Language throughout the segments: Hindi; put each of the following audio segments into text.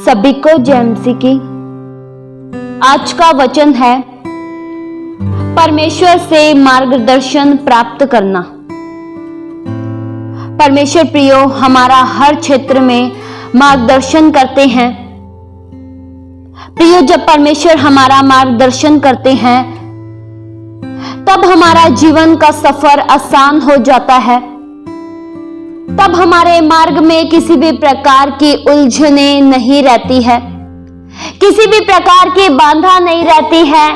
सभी को जय मसीह की। आज का वचन है परमेश्वर से मार्गदर्शन प्राप्त करना। परमेश्वर प्रियो हमारा हर क्षेत्र में मार्गदर्शन करते हैं। प्रियो, जब परमेश्वर हमारा मार्गदर्शन करते हैं तब हमारा जीवन का सफर आसान हो जाता है। तब हमारे मार्ग में किसी भी प्रकार की उलझने नहीं रहती है, किसी भी प्रकार की बाधा नहीं रहती है,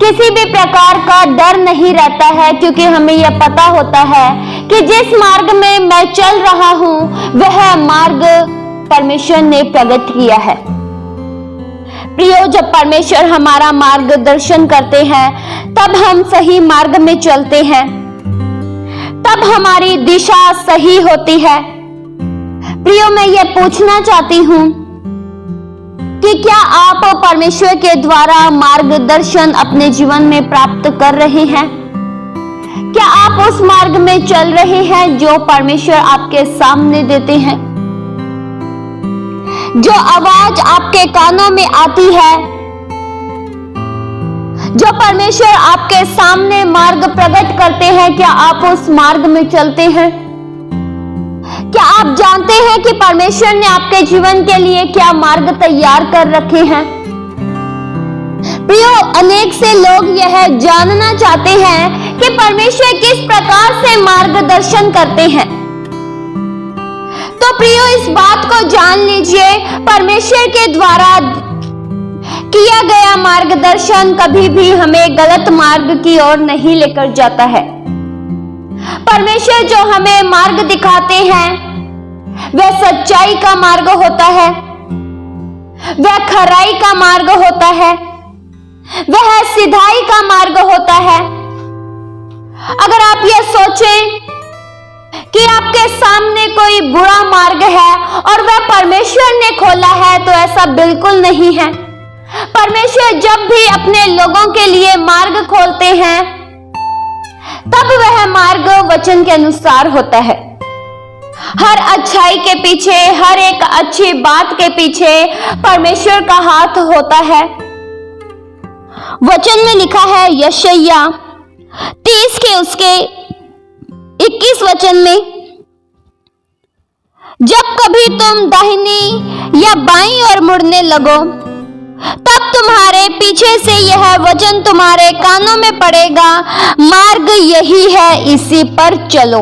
किसी भी प्रकार का डर नहीं रहता है, क्योंकि हमें यह पता होता है कि जिस मार्ग में मैं चल रहा हूं वह मार्ग परमेश्वर ने प्रकट किया है। प्रियो, जब परमेश्वर हमारा मार्गदर्शन करते हैं तब हम सही मार्ग में चलते हैं, तब हमारी दिशा सही होती है। प्रियो, मैं ये पूछना चाहती हूं कि क्या आप परमेश्वर के द्वारा मार्गदर्शन अपने जीवन में प्राप्त कर रहे हैं? क्या आप उस मार्ग में चल रहे हैं जो परमेश्वर आपके सामने देते हैं? जो आवाज आपके कानों में आती है, जो परमेश्वर आपके सामने मार्ग प्रकट करते हैं, क्या आप उस मार्ग में चलते हैं? क्या आप जानते हैं कि परमेश्वर ने आपके जीवन के लिए क्या मार्ग तैयार कर रखे हैं? प्रियो, अनेक से लोग यह जानना चाहते हैं कि परमेश्वर किस प्रकार से मार्गदर्शन करते हैं। तो प्रियो, इस बात को जान लीजिए, परमेश्वर के द्वारा किया गया मार्गदर्शन कभी भी हमें गलत मार्ग की ओर नहीं लेकर जाता है। परमेश्वर जो हमें मार्ग दिखाते हैं वह सच्चाई का मार्ग होता है, वह खराई का मार्ग होता है, वह सिधाई का मार्ग होता है। अगर आप यह सोचें कि आपके सामने कोई बुरा मार्ग है और वह परमेश्वर ने खोला है, तो ऐसा बिल्कुल नहीं है। परमेश्वर जब भी अपने लोगों के लिए मार्ग खोलते हैं तब वह मार्ग वचन के अनुसार होता है। हर अच्छाई के पीछे, हर एक अच्छी बात के पीछे परमेश्वर का हाथ होता है। वचन में लिखा है यशायाह 30 के उसके 21 वचन में, जब कभी तुम दाहिनी या बाईं ओर मुड़ने लगो तब तुम्हारे पीछे से यह वचन तुम्हारे कानों में पड़ेगा, मार्ग यही है, इसी पर चलो।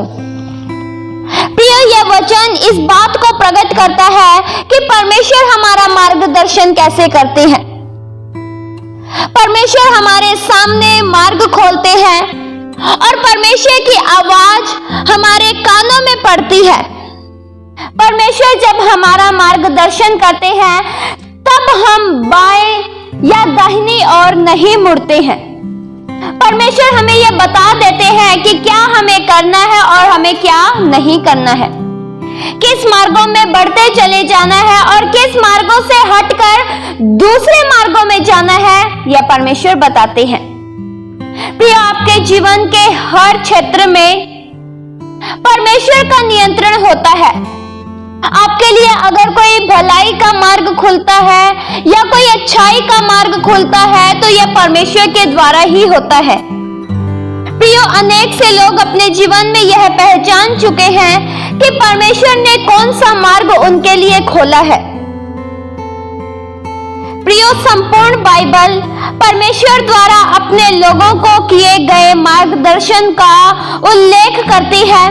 प्रिय, यह वचन इस बात को प्रकट करता है कि परमेश्वर हमारा मार्गदर्शन कैसे करते हैं। परमेश्वर हमारे सामने मार्ग खोलते हैं और परमेश्वर की आवाज हमारे कानों में पड़ती है। परमेश्वर जब हमारा मार्गदर्शन करते हैं तब हम बाएं या दाहिनी ओर नहीं मुड़ते हैं। परमेश्वर हमें यह बता देते हैं कि क्या हमें करना है और हमें क्या नहीं करना है, किस मार्गों में बढ़ते चले जाना है और किस मार्गों से हटकर दूसरे मार्गों में जाना है, यह परमेश्वर बताते हैं। प्रिय, आपके जीवन के हर क्षेत्र में परमेश्वर का नियंत्रण होता है। आपके लिए अगर कोई भलाई का मार्ग खुलता है या कोई अच्छाई का मार्ग खुलता है तो यह परमेश्वर के द्वारा ही होता है। प्रियो, अनेक से लोग अपने जीवन में यह पहचान चुके हैं कि परमेश्वर ने कौन सा मार्ग उनके लिए खोला है। प्रियो, संपूर्ण बाइबल परमेश्वर द्वारा अपने लोगों को किए गए मार्गदर्शन का उल्लेख करती है।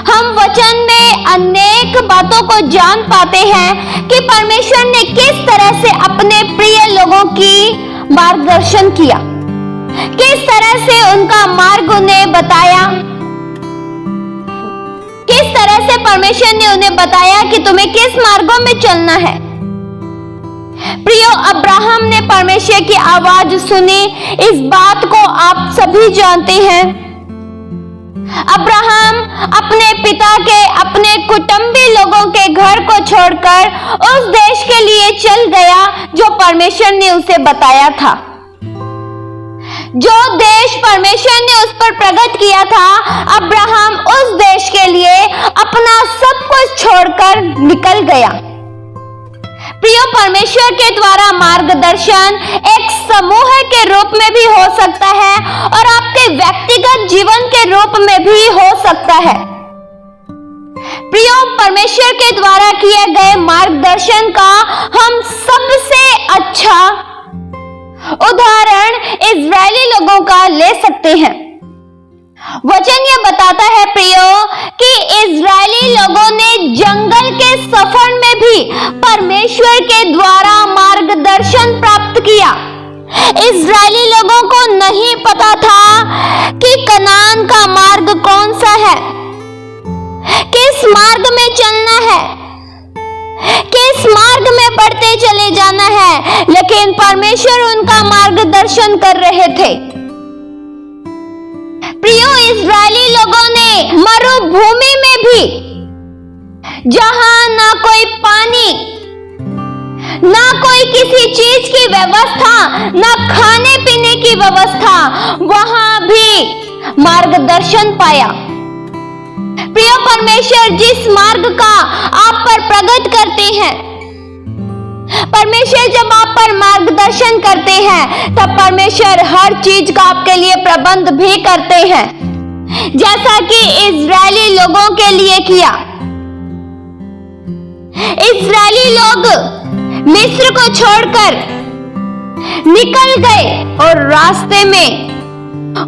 हम वचन में अनेक बातों को जान पाते हैं कि परमेश्वर ने किस तरह से अपने प्रिय लोगों की मार्गदर्शन किया, किस तरह से उनका मार्ग उन्हें बताया, किस तरह से परमेश्वर ने उन्हें बताया कि तुम्हें किस मार्गों में चलना है। प्रियो, अब्राहम ने परमेश्वर की आवाज सुनी, इस बात को आप सभी जानते हैं। अब्राहम अपने पिता के, अपने कुटुंबी लोगों के घर को छोड़कर उस देश के लिए चल गया जो परमेश्वर ने उसे बताया था। जो देश परमेश्वर ने उस पर प्रकट किया था, अब्राहम उस देश के लिए अपना सब कुछ छोड़कर निकल गया। प्रियो, परमेश्वर के द्वारा मार्गदर्शन एक समूह के रूप में भी हो सकता है और आपके व्यक्तिगत जीवन के रूप में भी हो सकता है। प्रियो, परमेश्वर के द्वारा किए गए मार्गदर्शन का हम सबसे अच्छा उदाहरण इजरायली लोगों का ले सकते हैं। वचन ये बताता है प्रियो कि इजरायली लोगों ने जंगल के सफर में भी परमेश्वर के द्वारा मार्गदर्शन प्राप्त किया। इजरायली लोगों को नहीं पता था कि कनान का मार्ग कौन सा है, किस मार्ग में चलना है, किस मार्ग में बढ़ते चले जाना है, लेकिन परमेश्वर उनका मार्गदर्शन कर रहे थे। प्रियो, इजरायली लोगों ने मरुभूमि में भी, जहां ना कोई पानी, ना कोई किसी चीज की व्यवस्था, ना खाने पीने की व्यवस्था, वहां भी मार्गदर्शन पाया। प्रियो, परमेश्वर जिस मार्ग का आप पर प्रकट करते हैं, परमेश्वर जब आप पर मार्गदर्शन करते हैं तब परमेश्वर हर चीज का आपके लिए प्रबंध भी करते हैं, जैसा कि इजरायली लोगों के लिए किया। इजरायली लोग मिस्र को छोड़कर निकल गए और रास्ते में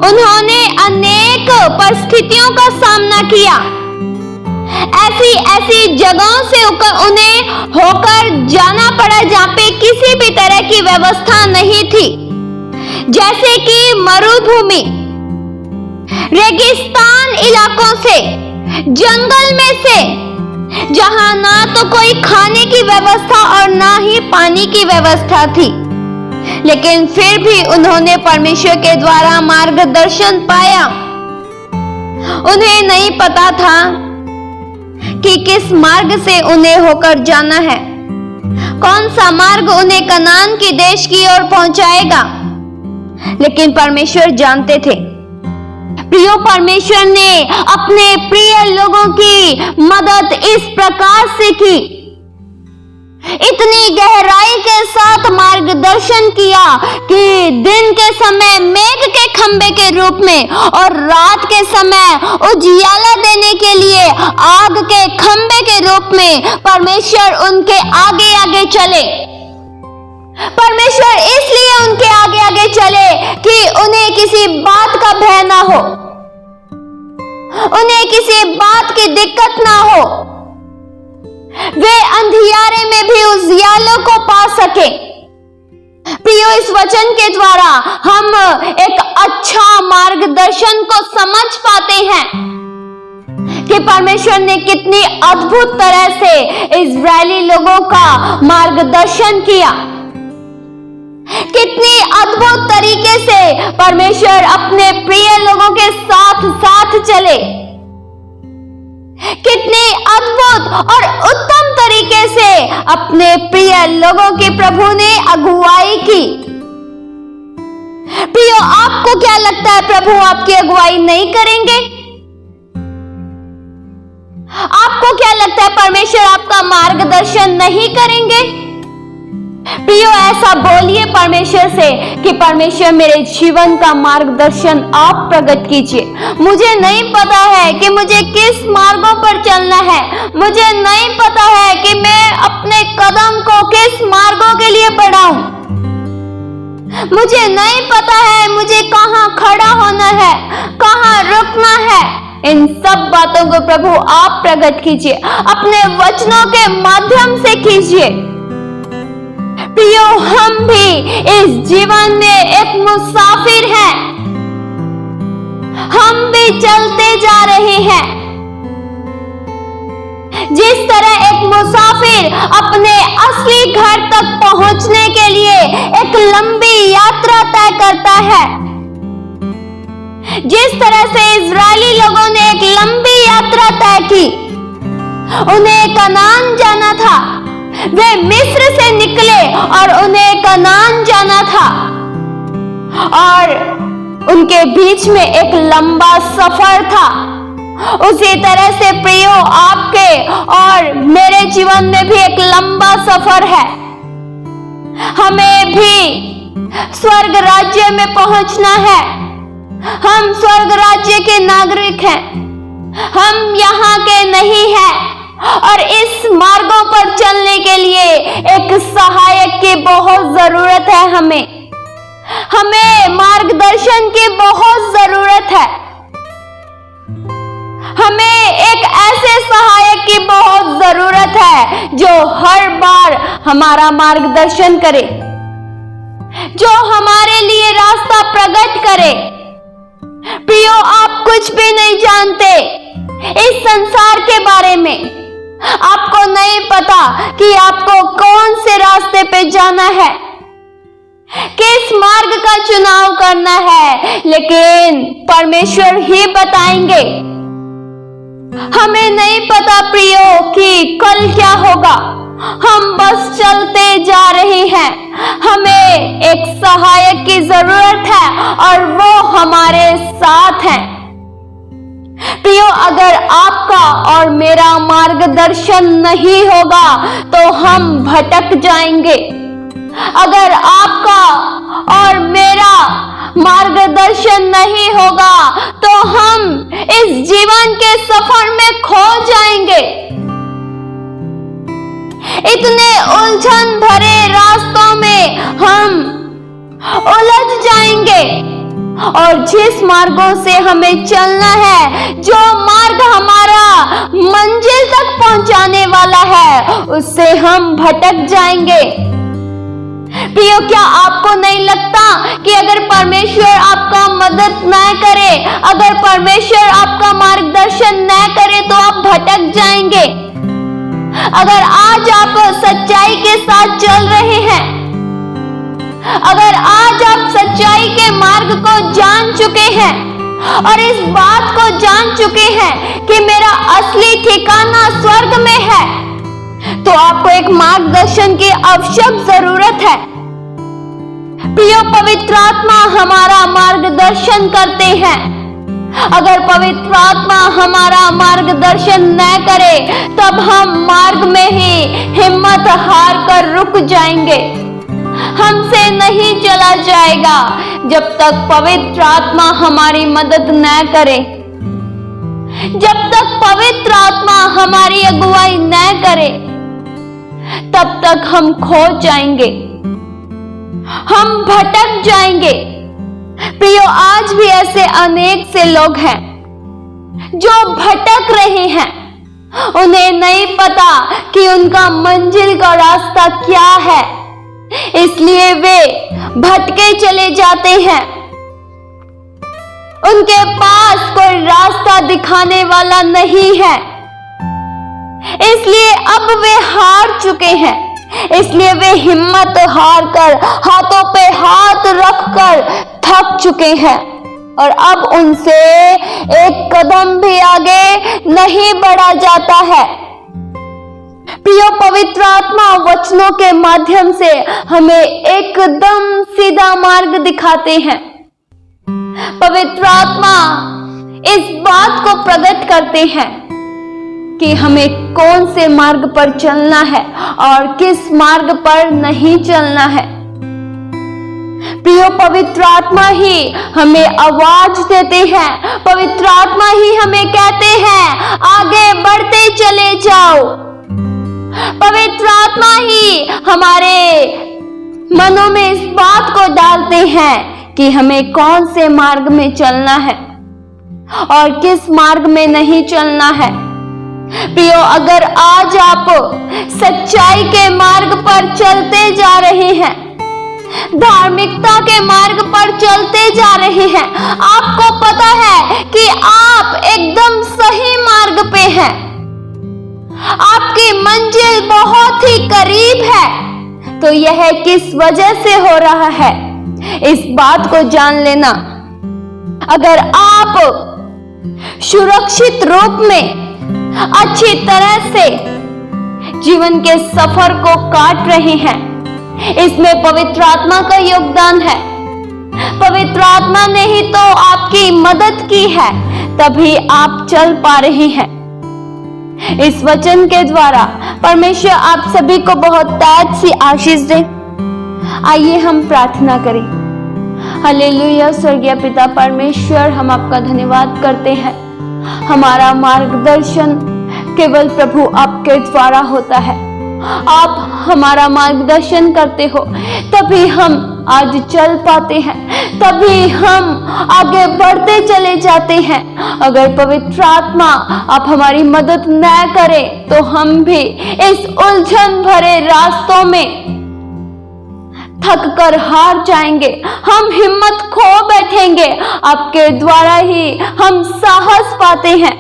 उन्होंने अनेक परिस्थितियों का सामना किया। ऐसी जगहों से उन्हें होकर जाना पड़ा जहां पे किसी भी तरह की व्यवस्था नहीं थी, जैसे कि मरुभूमि, रेगिस्तान इलाकों से, जंगल में से, जहां ना तो कोई खाने की व्यवस्था और ना ही पानी की व्यवस्था थी, लेकिन फिर भी उन्होंने परमेश्वर के द्वारा मार्गदर्शन पाया। उन्हें नहीं पता था कि किस मार्ग से उन्हें होकर जाना है, कौन सा मार्ग उन्हें कनान की देश की ओर पहुंचाएगा, लेकिन परमेश्वर जानते थे। प्रियो, परमेश्वर ने अपने प्रिय लोगों की मदद इस प्रकार से की, इतनी गहराई के साथ मार्गदर्शन किया कि दिन के समय मेघ के खंबे के रूप में और रात के समय उजियाला देने के लिए आग के खंबे के रूप में परमेश्वर उनके आगे आगे चले। परमेश्वर इसलिए उनके आगे आगे चले कि उन्हें किसी बात का भय ना हो, उन्हें किसी बात की दिक्कत ना हो, वे अंधियारे में भी उजियालों को पा सके। प्रियो, इस वचन के द्वारा हम एक अच्छा मार्गदर्शन को समझ पाते हैं कि परमेश्वर ने कितनी अद्भुत तरह से इजरायली लोगों का मार्गदर्शन किया, कितनी अद्भुत तरीके से परमेश्वर अपने प्रिय लोगों के साथ साथ चले, कितनी अद्भुत और उत्तम तरीके से अपने प्रिय लोगों की प्रभु ने अगुवाई की। प्रियो, आपको क्या लगता है प्रभु आपकी अगुवाई नहीं करेंगे? आपको क्या लगता है परमेश्वर आपका मार्गदर्शन नहीं करेंगे? प्रियो, ऐसा बोलिए परमेश्वर से कि परमेश्वर मेरे जीवन का मार्गदर्शन आप प्रकट कीजिए। मुझे नहीं पता है कि मुझे किस मार्गों पर चलना है, मुझे नहीं पता है कि मैं अपने कदम को किस मार्गों के लिए बढ़ाऊं, मुझे नहीं पता है मुझे कहां खड़ा होना है, कहां रुकना है। इन सब बातों को प्रभु आप प्रकट कीजिए, अपने वचनों के माध्यम से कीजिए। प्रियो, हम भी इस जीवन में एक मुसाफिर हैं, हम भी चलते जा रहे हैं। जिस तरह एक मुसाफिर अपने असली घर तक पहुंचने के लिए एक लंबी यात्रा तय करता है, जिस तरह से इजरायली लोगों ने एक लंबी यात्रा तय की, उन्हें कनान जाना था, वे मिस्र से निकले और उन्हें कनान जाना था और उनके बीच में एक लंबा सफर था। उसी तरह से प्रियो, आपके और मेरे जीवन में भी एक लंबा सफर है। हमें भी स्वर्ग राज्य में पहुंचना है। हम स्वर्ग राज्य के नागरिक हैं, हम यहाँ के नहीं हैं और इस मार्गों पर चलने के लिए एक सहायक की बहुत जरूरत है। हमें मार्गदर्शन की बहुत जरूरत है। हमें एक ऐसे सहायक की बहुत जरूरत है जो हर बार हमारा मार्गदर्शन करे, जो हमारे लिए रास्ता प्रकट करे। प्रियो, आप कुछ भी नहीं जानते इस संसार के बारे में। आपको नहीं पता कि आपको कौन से रास्ते पे जाना है, किस मार्ग का चुनाव करना है, लेकिन परमेश्वर ही बताएंगे। हमें नहीं पता प्रियो कि कल क्या होगा। हम बस चलते जा रहे हैं। हमें एक सहायक की जरूरत है और वो हमारे साथ है। प्रियो, अगर आपका और मेरा मार्गदर्शन नहीं होगा तो हम भटक जाएंगे। अगर आपका और मेरा मार्गदर्शन नहीं होगा तो हम इस जीवन के सफर में खो जाएंगे। इतने उलझन भरे रास्तों में हम उलझ जाएंगे और जिस मार्गों से हमें चलना है, जो मार्ग हमारा मंजिल तक पहुंचाने वाला है, उससे हम भटक जाएंगे। प्रियो, क्या आपको नहीं लगता कि अगर परमेश्वर आपका मदद न करे, अगर परमेश्वर आपका मार्गदर्शन न करे तो आप भटक जाएंगे? अगर आज आप सच्चाई के साथ चल रहे हैं, अगर आज आप सच्चाई के मार्ग को जान चुके हैं और इस बात को जान चुके हैं कि मेरा असली ठिकाना स्वर्ग में है, तो आपको एक मार्गदर्शन की आवश्यक जरूरत है। प्रिय, पवित्र आत्मा हमारा मार्गदर्शन करते हैं। अगर पवित्र आत्मा हमारा मार्गदर्शन न करे तब हम मार्ग में ही हिम्मत हार कर रुक जाएंगे। हमसे नहीं चला जाएगा जब तक पवित्र आत्मा हमारी मदद न करे, जब तक पवित्र आत्मा हमारी अगुवाई न करे, तब तक हम खो जाएंगे, हम भटक जाएंगे। प्रियो, आज भी ऐसे अनेक से लोग हैं जो भटक रहे हैं। उन्हें नहीं पता कि उनका मंजिल का रास्ता क्या है, इसलिए वे भटके चले जाते हैं। उनके पास कोई रास्ता दिखाने वाला नहीं है, इसलिए अब वे हार चुके हैं। इसलिए वे हिम्मत हार कर, हाथों पे हाथ रखकर थक चुके हैं और अब उनसे एक कदम भी आगे नहीं बढ़ा जाता है। प्रिय, पवित्र आत्मा वचनों के माध्यम से हमें एकदम सीधा मार्ग दिखाते हैं। पवित्र आत्मा इस बात को प्रकट करते हैं कि हमें कौन से मार्ग पर चलना है और किस मार्ग पर नहीं चलना है। प्रिय, पवित्र आत्मा ही हमें आवाज देते हैं, पवित्र आत्मा ही हमें कहते हैं आगे बढ़ते चले जाओ। पवित्र आत्मा ही हमारे मनों में इस बात को डालते हैं कि हमें कौन से मार्ग में चलना है और किस मार्ग में नहीं चलना है। प्रियो, अगर आज आप सच्चाई के मार्ग पर चलते जा रहे हैं, धार्मिकता के मार्ग पर चलते जा रहे हैं, आपको पता है कि आप एकदम सही मार्ग पे हैं, आपकी मंजिल बहुत ही करीब है, तो यह किस वजह से हो रहा है, इस बात को जान लेना। अगर आप सुरक्षित रूप में अच्छी तरह से जीवन के सफर को काट रहे हैं, इसमें पवित्र आत्मा का योगदान है। पवित्र आत्मा ने ही तो आपकी मदद की है, तभी आप चल पा रहे हैं। इस वचन के द्वारा परमेश्वर आप सभी को बहुत ताज सी आशीष दे। आइए हम प्रार्थना करें। हालेलुया। स्वर्गीय पिता परमेश्वर, हम आपका धन्यवाद करते हैं। हमारा मार्गदर्शन केवल प्रभु आपके द्वारा होता है। आप हमारा मार्गदर्शन करते हो, तभी हम आज चल पाते हैं, तभी हम आगे बढ़ते चले जाते हैं। अगर पवित्र आत्मा आप हमारी मदद न करें तो हम भी इस उलझन भरे रास्तों में थक कर हार जाएंगे, हम हिम्मत खो बैठेंगे। आपके द्वारा ही हम साहस पाते हैं,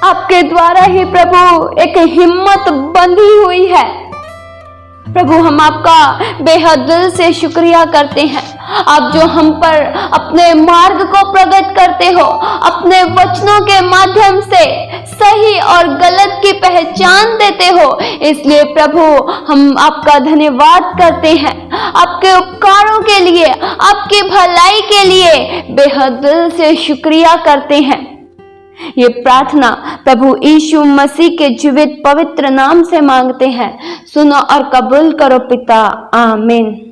आपके द्वारा ही प्रभु एक हिम्मत बंधी हुई है। प्रभु, हम आपका बेहद दिल से शुक्रिया करते हैं। आप जो हम पर अपने मार्ग को प्रकट करते हो, अपने वचनों के माध्यम से सही और गलत की पहचान देते हो, इसलिए प्रभु हम आपका धन्यवाद करते हैं। आपके उपकारों के लिए, आपकी भलाई के लिए बेहद दिल से शुक्रिया करते हैं। ये प्रार्थना प्रभु यीशु मसीह के जीवित पवित्र नाम से मांगते हैं। सुनो और कबूल करो पिता। आमीन।